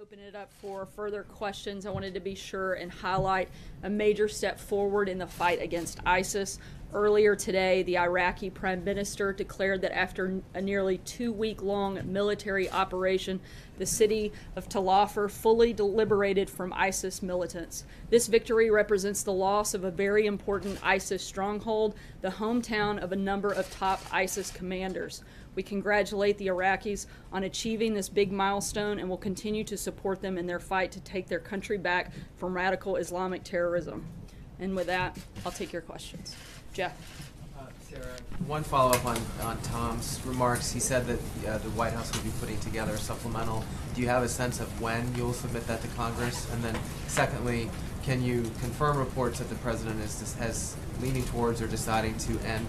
open it up for further questions, I wanted to be sure and highlight a major step forward in the fight against ISIS. Earlier today, the Iraqi Prime Minister declared that after a nearly 2-week-long military operation, the city of Tel Afar fully liberated from ISIS militants. This victory represents the loss of a very important ISIS stronghold, the hometown of a number of top ISIS commanders. We congratulate the Iraqis on achieving this big milestone and will continue to support them in their fight to take their country back from radical Islamic terrorism. And with that, I'll take your questions. Jeff. Sarah, one follow-up on Tom's remarks. He said that the White House will be putting together a supplemental. Do you have a sense of when you'll submit that to Congress? And then secondly, can you confirm reports that the president has leaning towards or deciding to end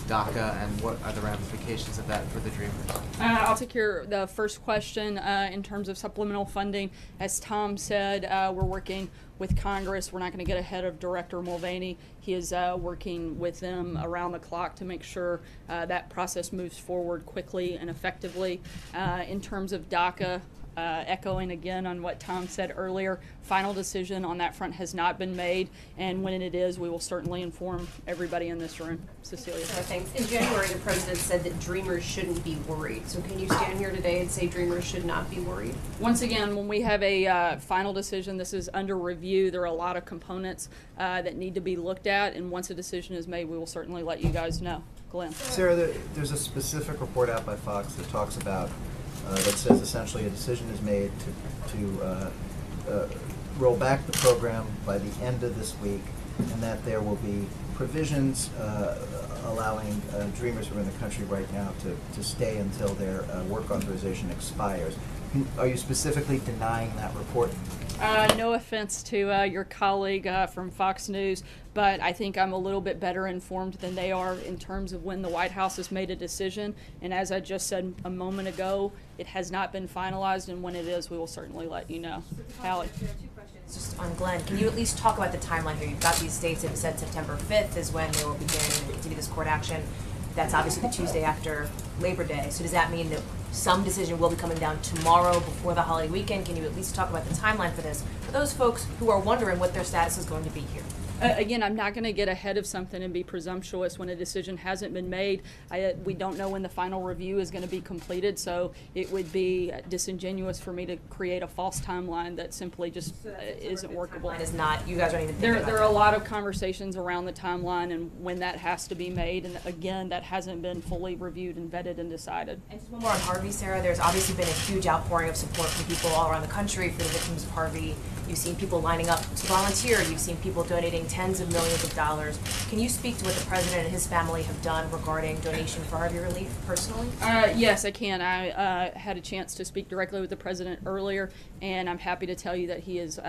DACA, and what are the ramifications of that for the Dreamers? I'll take the first question in terms of supplemental funding. As Tom said, we're working with Congress. We're not going to get ahead of Director Mulvaney. He is working with them around the clock to make sure that process moves forward quickly and effectively. In terms of DACA, echoing again on what Tom said earlier, final decision on that front has not been made, and when it is, we will certainly inform everybody in this room. Cecilia. Thanks. In January, the president said that Dreamers shouldn't be worried. So can you stand here today and say Dreamers should not be worried? Once again, when we have a final decision, this is under review. There are a lot of components that need to be looked at, and once a decision is made, we will certainly let you guys know. Glenn. Sarah, there's a specific report out by Fox that talks about that says essentially a decision is made to roll back the program by the end of this week, and that there will be provisions allowing Dreamers who are in the country right now to stay until their work authorization expires. Are you specifically denying that report? No offense to your colleague from Fox News, but I think I'm a little bit better informed than they are in terms of when the White House has made a decision. And as I just said a moment ago, it has not been finalized, and when it is, we will certainly let you know. Hallie. Just on Glenn, can you at least talk about the timeline here? You've got these states that have said September 5th is when they will begin to continue this court action. That's obviously the Tuesday after Labor Day. So does that mean that some decision will be coming down tomorrow before the holiday weekend? Can you at least talk about the timeline for this for those folks who are wondering what their status is going to be here? Again, I'm not going to get ahead of something and be presumptuous when a decision hasn't been made. We don't know when the final review is going to be completed, so it would be disingenuous for me to create a false timeline that simply just isn't workable. Timeline is not, you guys aren't even thinking about There are a lot of conversations around the timeline and when that has to be made, and again, that hasn't been fully reviewed and vetted and decided. And just one more on Harvey, Sarah. There's obviously been a huge outpouring of support from people all around the country for the victims of Harvey. You've seen people lining up to volunteer. You've seen people donating tens of millions of dollars. Can you speak to what the president and his family have done regarding donation for Harvey relief personally? Yes, I can. I had a chance to speak directly with the president earlier, and I'm happy to tell you that he is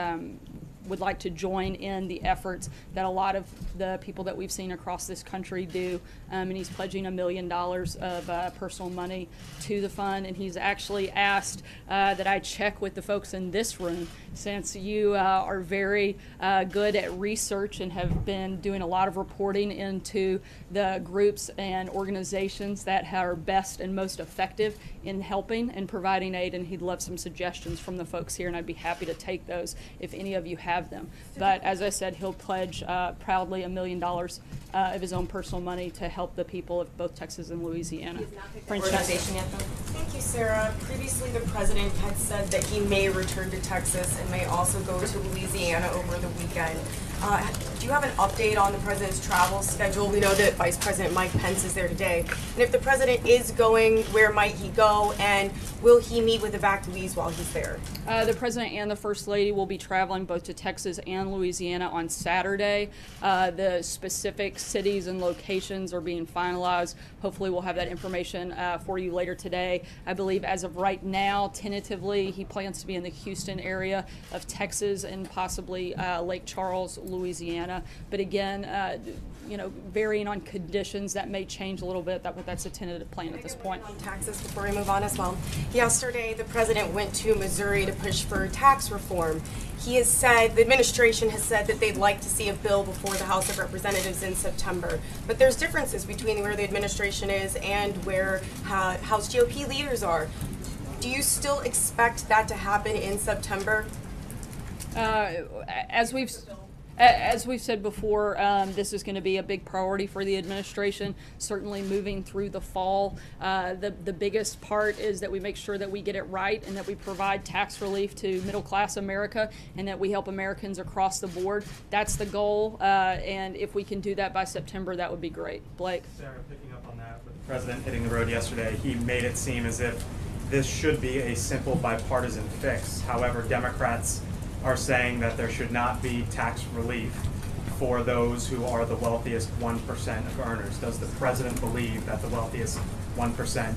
would like to join in the efforts that a lot of the people that we've seen across this country do, and he's pledging $1 million of personal money to the fund, and he's actually asked that I check with the folks in this room, since you are very good at research and have been doing a lot of reporting into the groups and organizations that are best and most effective in helping and providing aid, and he'd love some suggestions from the folks here, and I'd be happy to take those if any of you have them. But as I said, he'll pledge proudly $1 million of his own personal money to help the people of both Texas and Louisiana. Organization yet, though? Thank you, Sarah. Previously, the president had said that he may return to Texas and may also go to Louisiana over the weekend. Do you have an update on the president's travel schedule? We know that Vice President Mike Pence is there today. And if the president is going, where might he go? And will he meet with evacuees while he's there? The president and the first lady will be traveling both to Texas and Louisiana on Saturday. The specific cities and locations are being finalized. Hopefully we'll have that information for you later today. I believe as of right now, tentatively, he plans to be in the Houston area of Texas and possibly Lake Charles, Louisiana. But again, varying on conditions, that may change a little bit. That's a tentative plan at this point. On taxes before we move on as well. Yesterday, the president went to Missouri to push for tax reform. He has said, the administration has said that they'd like to see a bill before the House of Representatives in September. But there's differences between where the administration is and where House GOP leaders are. Do you still expect that to happen in September? As we've said before, this is going to be a big priority for the administration, certainly moving through the fall. The biggest part is that we make sure that we get it right and that we provide tax relief to middle-class America and that we help Americans across the board. That's the goal, and if we can do that by September, that would be great. Blake? Sarah, picking up on that, with the president hitting the road yesterday, he made it seem as if this should be a simple bipartisan fix. However, Democrats are saying that there should not be tax relief for those who are the wealthiest 1% of earners. Does the president believe that the wealthiest 1%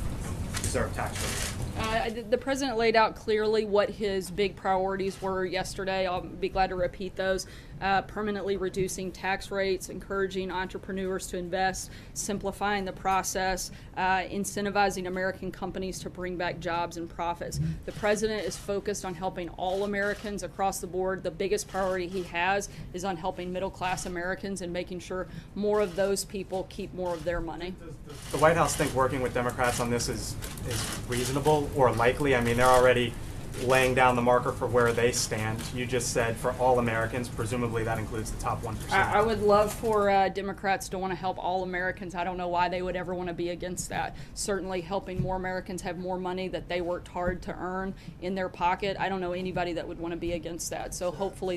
deserve tax relief? The president laid out clearly what his big priorities were yesterday. I'll be glad to repeat those. Permanently reducing tax rates, encouraging entrepreneurs to invest, simplifying the process, incentivizing American companies to bring back jobs and profits. The president is focused on helping all Americans across the board. The biggest priority he has is on helping middle-class Americans and making sure more of those people keep more of their money. Does the White House think working with Democrats on this is reasonable or likely? I mean, they're already laying down the marker for where they stand. You just said for all Americans, presumably that includes the top 1%. I would love for Democrats to want to help all Americans. I don't know why they would ever want to be against that. Certainly helping more Americans have more money that they worked hard to earn in their pocket. I don't know anybody that would want to be against that. So hopefully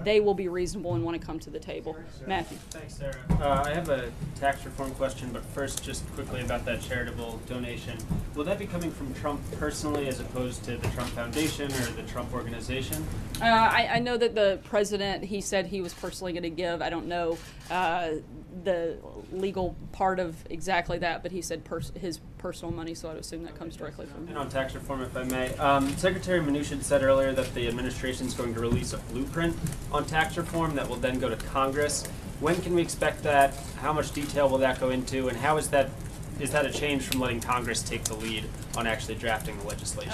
they will be reasonable and want to come to the table. Matthew. Thanks, Sarah. I have a tax reform question, but first just quickly about that charitable donation. Will that be coming from Trump personally as opposed to the Trump Foundation or the Trump organization? I know that the president, he said he was personally going to give. I don't know the legal part of exactly that, but he said his personal money, so I'd assume that comes directly from him. And on tax reform, if I may, Secretary Mnuchin said earlier that the administration is going to release a blueprint on tax reform that will then go to Congress. When can we expect that? How much detail will that go into? And how is that a change from letting Congress take the lead on actually drafting the legislation?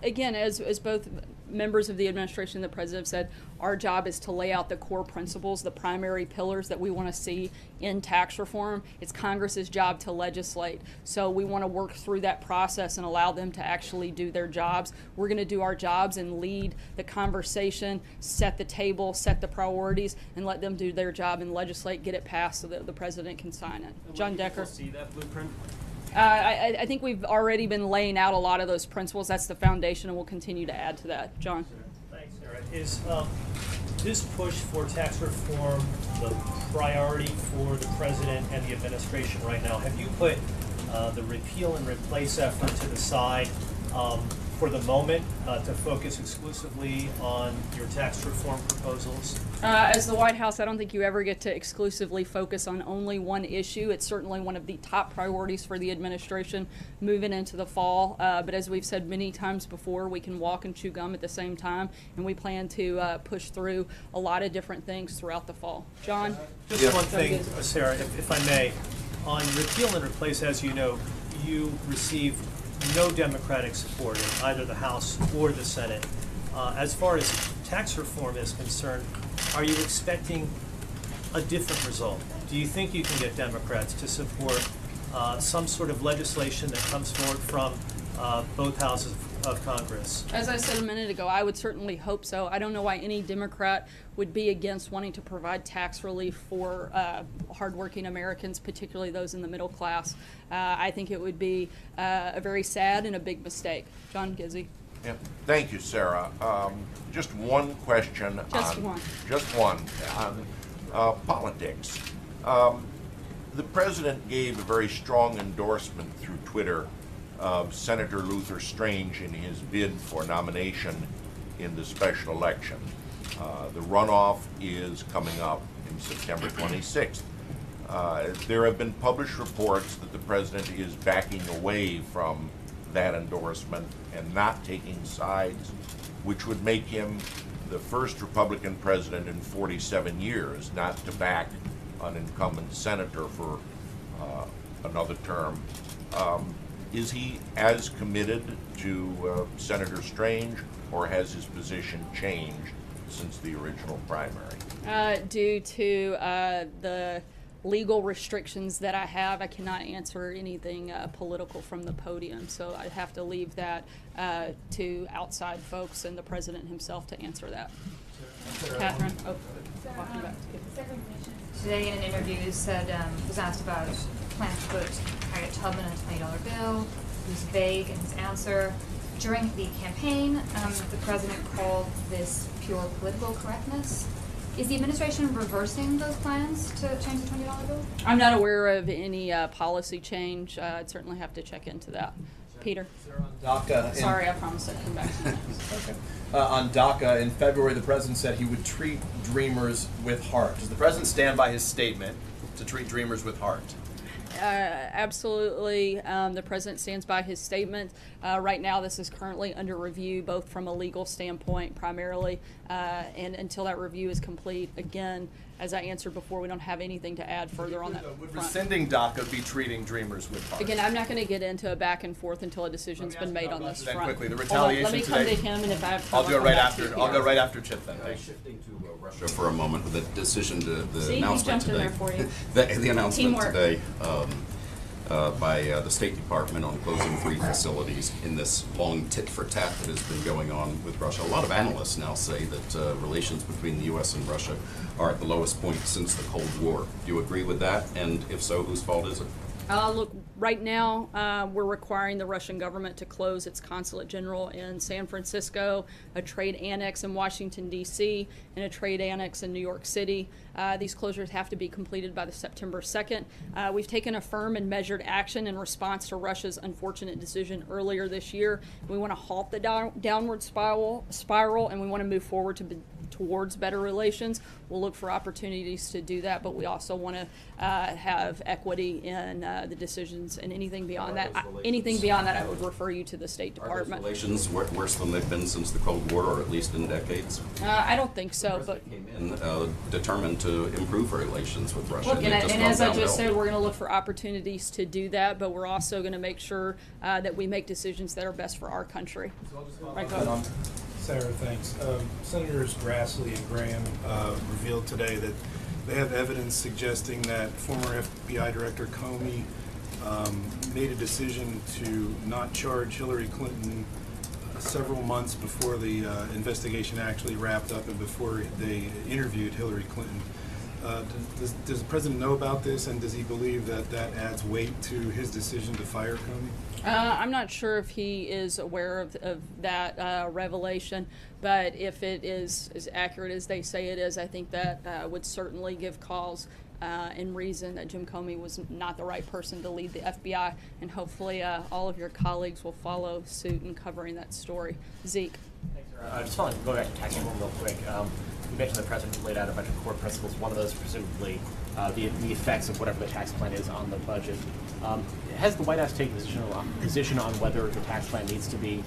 Again, as both members of the administration and the president have said, our job is to lay out the core principles, the primary pillars that we want to see in tax reform. It's Congress's job to legislate. So we want to work through that process and allow them to actually do their jobs. We're going to do our jobs and lead the conversation, set the table, set the priorities, and let them do their job and legislate, get it passed so that the president can sign it. John Decker. Will see that blueprint? I think we've already been laying out a lot of those principles. That's the foundation, and we'll continue to add to that. John. Thanks, Sarah. Is this push for tax reform the priority for the president and the administration right now? Have you put the repeal and replace effort to the side for the moment to focus exclusively on your tax reform proposals? As the White House, I don't think you ever get to exclusively focus on only one issue. It's certainly one of the top priorities for the administration moving into the fall. But as we've said many times before, we can walk and chew gum at the same time, and we plan to push through a lot of different things throughout the fall. John? Just one thing, Sarah, if I may. On repeal and replace, as you know, you received no Democratic support in either the House or the Senate. As far as tax reform is concerned, are you expecting a different result? Do you think you can get Democrats to support some sort of legislation that comes forward from both houses of Congress? As I said a minute ago, I would certainly hope so. I don't know why any Democrat would be against wanting to provide tax relief for hardworking Americans, particularly those in the middle class. I think it would be a very sad and a big mistake. John Gizzi. Yeah. Thank you, Sarah. Just one question. Just one on politics. The president gave a very strong endorsement through Twitter of Senator Luther Strange in his bid for nomination in the special election. The runoff is coming up in September 26th. There have been published reports that the president is backing away from that endorsement and not taking sides, which would make him the first Republican president in 47 years not to back an incumbent senator for another term. Is he as committed to Senator Strange, or has his position changed since the original primary? Due to the legal restrictions that I have. I cannot answer anything political from the podium, so I have to leave that to outside folks and the president himself to answer that. Catherine? Oh, walking back to you. Today in an interview said, was asked about plans to put Harriet Tubman a $20 bill. He was vague in his answer. During the campaign, the president called this pure political correctness. Is the administration reversing those plans to change the $20 bill? I'm not aware of any policy change. I'd certainly have to check into that. Peter? DACA. Sorry, I promised I'd come back to you next. Okay. On DACA, in February, the president said he would treat dreamers with heart. Does the president stand by his statement to treat dreamers with heart? Absolutely. The president stands by his statement. Right now, this is currently under review, both from a legal standpoint primarily, and until that review is complete, again, as I answered before, we don't have anything to add further on that Would front. rescinding DACA be treating dreamers with heart? Again, I'm not going to get into a back and forth until a decision's been made on this Then front. quickly, the Hold on, retaliation let me come today. to him, and if I have time, I'll do it come right back to after. you, I'll go Peter. right after Chip then. Shifting to Russia for a moment, the decision to the See, he announcement jumped in today. there for you. The announcement Teamwork. today by the State Department on closing 3 facilities in this long tit for tat that has been going on with Russia. A lot of analysts now say that relations between the U.S. and Russia are at the lowest point since the Cold War. Do you agree with that? And if so, whose fault is it? Look, right now, we're requiring the Russian government to close its consulate general in San Francisco, a trade annex in Washington, D.C., and a trade annex in New York City. These closures have to be completed by the September 2nd. We've taken a firm and measured action in response to Russia's unfortunate decision earlier this year. We want to halt the downward spiral, and we want to move forward towards better relations. We'll look for opportunities to do that, but we also want to have equity in the decisions, and anything beyond that. I would refer you to the State Department. Are those relations worse than they've been since the Cold War, or at least in decades? I don't think so, but Came in determined to improve relations with Russia. look, and it just as I gone just downhill. said, we're going to look for opportunities to do that, but we're also going to make sure that we make decisions that are best for our country. Right, go ahead. Sarah, thanks. Senators Grassley and Graham revealed today that they have evidence suggesting that former FBI Director Comey made a decision to not charge Hillary Clinton several months before the investigation actually wrapped up and before they interviewed Hillary Clinton. Does the president know about this, and does he believe that that adds weight to his decision to fire Comey? I'm not sure if he is aware of that revelation, but if it is as accurate as they say it is, I think that would certainly give cause and reason that Jim Comey was not the right person to lead the FBI, and hopefully all of your colleagues will follow suit in covering that story. Zeke. Just following, go back to tax reform real quick. You mentioned the president laid out a bunch of core principles. One of those, presumably, the effects of whatever the tax plan is on the budget. Has the White House taken a position on whether the tax plan needs to be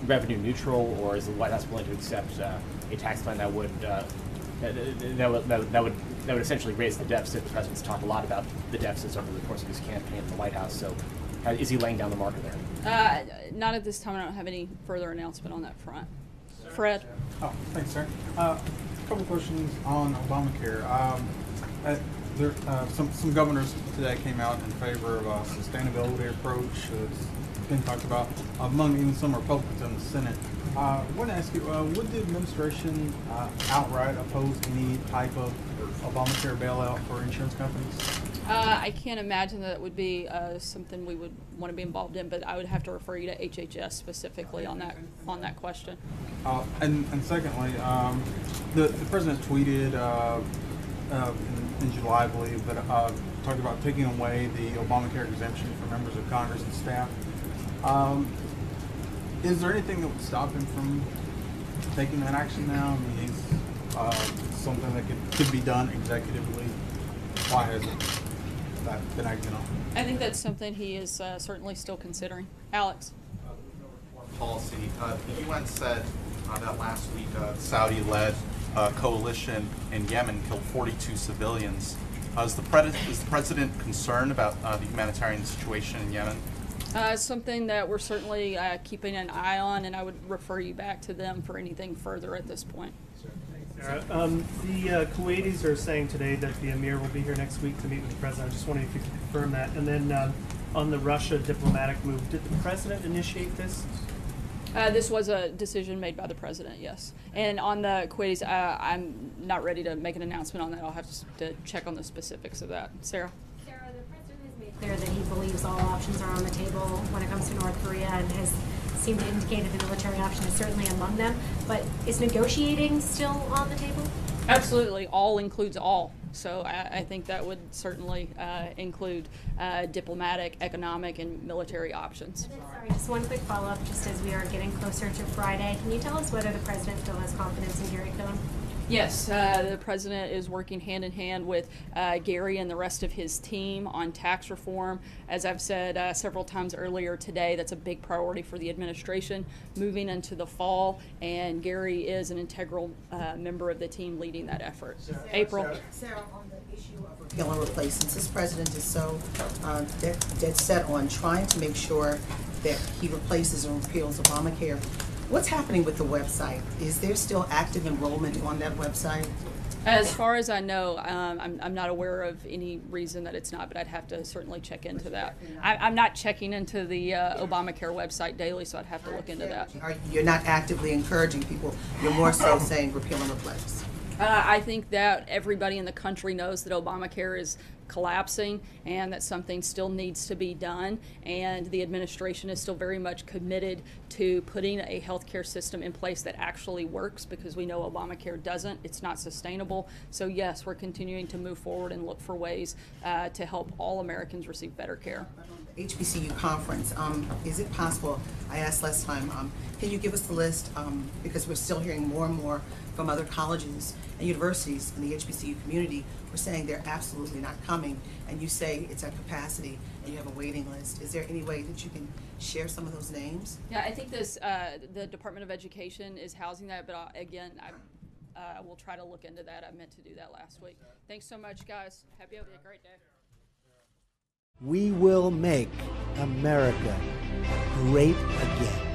revenue neutral, or is the White House willing to accept a tax plan that would essentially raise the deficit? The president's talked a lot about the deficits over the course of his campaign in the White House. So, is he laying down the marker there? Not at this time. I don't have any further announcement on that front. Fred. Oh, thanks, sir. A couple questions on Obamacare. Some governors today came out in favor of a sustainability approach that's been talked about among even some Republicans in the Senate. I want to ask you, would the administration outright oppose any type of Obamacare bailout for insurance companies? I can't imagine that it would be something we would want to be involved in, but I would have to refer you to HHS specifically on that question. And secondly, the president tweeted in July, I believe, that talked about taking away the Obamacare exemption for members of Congress and staff. Is there anything that would stop him from taking that action now? I mean, he's something that could be done executively. Why hasn't that been acted on? I think that's something he is certainly still considering. Alex. Policy. The UN said that last week a Saudi-led coalition in Yemen killed 42 civilians. Is the president concerned about the humanitarian situation in Yemen? Something that we're certainly keeping an eye on, and I would refer you back to them for anything further at this point. Sarah, the Kuwaitis are saying today that the Emir will be here next week to meet with the president. I'm just wondering if you could confirm that. And then on the Russia diplomatic move, did the president initiate this? This was a decision made by the president, yes. And on the Kuwaitis, I'm not ready to make an announcement on that. I'll have to check on the specifics of that. Sarah? Sarah, the president has made clear that he believes all options are on the table when it comes to North Korea and has seemed to indicate that the military option is certainly among them. But is negotiating still on the table? Absolutely. All includes all. So I think that would certainly include diplomatic, economic, and military options. Sorry, just one quick follow-up, just as we are getting closer to Friday. Can you tell us whether the president still has confidence in Gary Cohn? Yes, the president is working hand in hand with Gary and the rest of his team on tax reform. As I've said several times earlier today, that's a big priority for the administration moving into the fall, and Gary is an integral member of the team leading that effort. April? Sarah, on the issue of repeal and replace, since this president is so dead set on trying to make sure that he replaces and repeals Obamacare, what's happening with the website? Is there still active enrollment on that website? As far as I know, I'm not aware of any reason that it's not, but I'd have to certainly check into that. I'm not checking into the Obamacare website daily, so I'd have to look into that. You're not actively encouraging people, you're more so saying repeal and replace? I think that everybody in the country knows that Obamacare is collapsing and that something still needs to be done, and the administration is still very much committed to putting a healthcare system in place that actually works, because we know Obamacare doesn't. It's not sustainable. So yes, we're continuing to move forward and look for ways to help all Americans receive better care. HBCU conference, is it possible, I asked last time, can you give us the list, because we're still hearing more and more from other colleges and universities in the HBCU community who are saying they're absolutely not coming, and you say it's at capacity and you have a waiting list. Is there any way that you can share some of those names? Yeah, I think this the Department of Education is housing that, but again, I will try to look into that. I meant to do that last week. Thanks so much, guys. Happy you have a great day. We will make America great again.